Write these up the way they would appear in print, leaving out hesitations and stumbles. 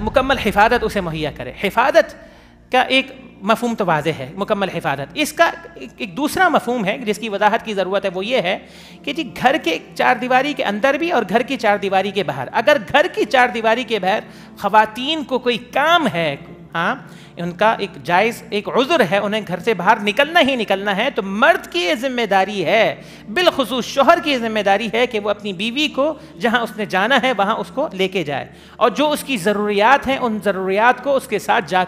مکمل حفاظت اسے مہیا کرے. حفاظت کا ایک مفہوم تو واضح ہے, مکمل حفاظت. اس کا ایک دوسرا مفہوم ہے جس کی وضاحت کی ضرورت ہے, وہ یہ ہے کہ جی گھر کے چار دیواری کے اندر بھی اور گھر کی چار دیواری کے باہر, اگر گھر کی چار دیواری کے باہر خواتین کو کوئی کام ہے, ہاں ان کا ایک جائز ایک عذر ہے, انہیں گھر سے باہر نکلنا ہی نکلنا ہے, تو مرد کی یہ ذمہ داری ہے, بالخصوص شوہر کی ذمہ داری ہے کہ وہ اپنی بیوی کو جہاں اس نے جانا ہے وہاں اس کو لے کے جائے, اور جو اس کی ضروریات ہیں ان ضروریات کو اس کے ساتھ جا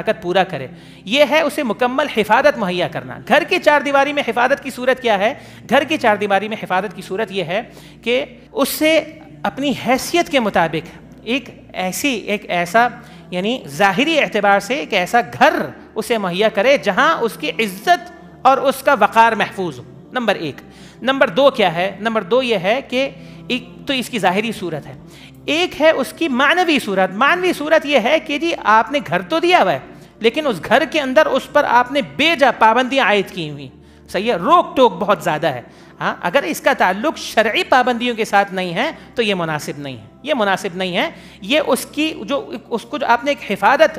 کر پورا کرے. یہ ہے اسے مکمل حفاظت مہیا کرنا. گھر کی چار دیواری میں حفاظت کی صورت کیا ہے؟ گھر کی چار دیواری میں حفاظت کی صورت یہ ہے کہ اس سے اپنی حیثیت کے مطابق ایک ایسا یعنی ظاہری اعتبار سے ایک ایسا گھر اسے مہیا کرے جہاں اس کی عزت اور اس کا وقار محفوظ ہو. نمبر ایک. نمبر دو کیا ہے؟ نمبر دو یہ ہے کہ ایک تو اس کی ظاہری صورت ہے, ایک ہے اس کی معنوی صورت. معنوی صورت یہ ہے کہ جی آپ نے گھر تو دیا ہوا ہے, لیکن اس گھر کے اندر اس پر آپ نے بے جا پابندیاں عائد کی ہوئی, صحیح ہے, روک ٹوک بہت زیادہ ہے. ہاں اگر اس کا تعلق شرعی پابندیوں کے ساتھ نہیں ہے تو یہ مناسب نہیں ہے, یہ مناسب نہیں ہے. یہ اس کو جو آپ نے ایک حفاظت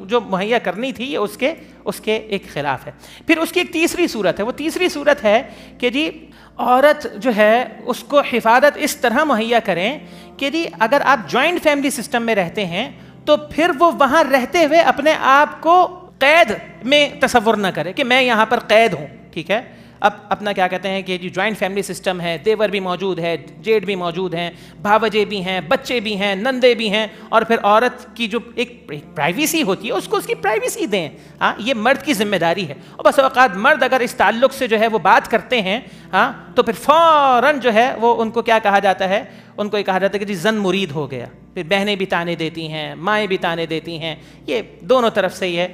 جو مہیا کرنی تھی, یہ اس کے ایک خلاف ہے. پھر اس کی ایک تیسری صورت ہے, وہ تیسری صورت ہے کہ جی عورت جو ہے اس کو حفاظت اس طرح مہیا کریں کہ جی اگر آپ جوائنٹ فیملی سسٹم میں رہتے ہیں تو پھر وہ وہاں رہتے ہوئے اپنے آپ کو قید میں تصور نہ کرے کہ میں یہاں پر قید ہوں. ٹھیک ہے, اب اپنا کیا کہتے ہیں کہ جی جوائنٹ فیملی سسٹم ہے, دیور بھی موجود ہے, جیٹ بھی موجود ہیں, بھاوجے بھی ہیں, بچے بھی ہیں, نندے بھی ہیں, اور پھر عورت کی جو ایک پرائیویسی ہوتی ہے اس کو اس کی پرائیویسی دیں. ہاں یہ مرد کی ذمہ داری ہے. اور بس اوقات مرد اگر اس تعلق سے جو ہے وہ بات کرتے ہیں, ہاں تو پھر فوراً جو ہے وہ ان کو کیا کہا جاتا ہے, ان کو یہ کہا جاتا ہے کہ جی زن مرید ہو گیا. پھر بہنیں بھی تانے دیتی ہیں, مائیں بھی تانے دیتی ہیں. یہ دونوں طرف سے یہ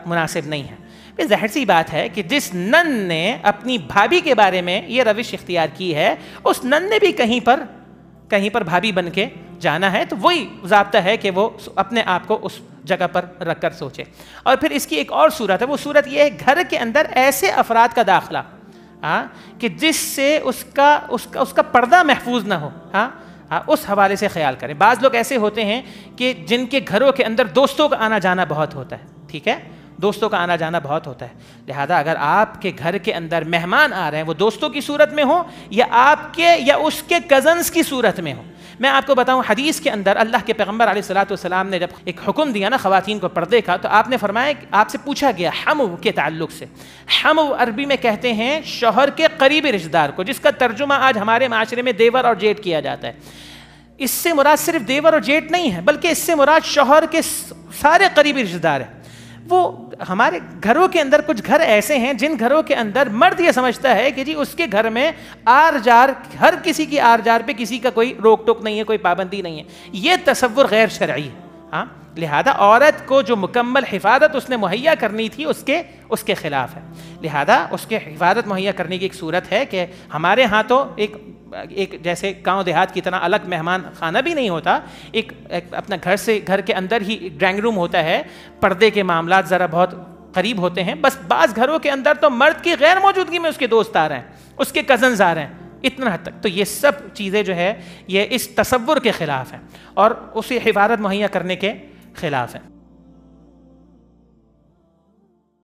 مناسب نہیں ہے. پھر ظاہر سی بات ہے کہ جس نن نے اپنی بھابھی کے بارے میں یہ روش اختیار کی ہے, اس نن نے بھی کہیں پر بھابھی بن کے جانا ہے, تو وہی ضابطہ ہے کہ وہ اپنے آپ کو اس جگہ پر رکھ کر سوچے. اور پھر اس کی ایک اور صورت ہے, وہ صورت یہ ہے گھر کے اندر ایسے افراد کا داخلہ کہ جس سے اس کا پردہ محفوظ نہ ہو, اس حوالے سے خیال کریں. بعض لوگ ایسے ہوتے ہیں کہ جن کے گھروں کے اندر دوستوں کا آنا جانا بہت ہوتا ہے. ٹھیک ہے, دوستوں کا آنا جانا بہت ہوتا ہے. لہذا اگر آپ کے گھر کے اندر مہمان آ رہے ہیں, وہ دوستوں کی صورت میں ہوں یا آپ کے یا اس کے کزنز کی صورت میں ہوں. میں آپ کو بتاؤں, حدیث کے اندر اللہ کے پیغمبر علیہ الصلوۃ والسلام نے جب ایک حکم دیا نا خواتین کو پردے کا, تو آپ نے فرمایا, آپ سے پوچھا گیا حمو کے تعلق سے. حمو عربی میں کہتے ہیں شوہر کے قریبی رشتہ دار کو, جس کا ترجمہ آج ہمارے معاشرے میں دیور اور جیٹ کیا جاتا ہے. اس سے مراد صرف دیور اور جیٹ نہیں ہے, بلکہ اس سے مراد شوہر کے سارے قریبی رشتہ دار ہیں. وہ ہمارے گھروں کے اندر کچھ گھر ایسے ہیں جن گھروں کے اندر مرد یہ سمجھتا ہے کہ جی اس کے گھر میں آر جار, ہر کسی کی آر جار پہ کسی کا کوئی روک ٹوک نہیں ہے, کوئی پابندی نہیں ہے. یہ تصور غیر شرعی ہے. لہذا عورت کو جو مکمل حفاظت اس نے مہیا کرنی تھی اس کے خلاف ہے. لہذا اس کے حفاظت مہیا کرنے کی ایک صورت ہے کہ ہمارے ہاں تو ایک جیسے گاؤں دیہات کی طرح الگ مہمان خانہ بھی نہیں ہوتا, ایک اپنا گھر کے اندر ہی ڈرائنگ روم ہوتا ہے. پردے کے معاملات ذرا بہت قریب ہوتے ہیں. بس بعض گھروں کے اندر تو مرد کی غیر موجودگی میں اس کے دوست آ رہے ہیں, اس کے کزنز آ رہے ہیں, اتنا حد تک. تو یہ سب چیزیں جو ہے یہ اس تصور کے خلاف ہیں اور اسے حفاظت مہیا کرنے کے خلاف ہیں.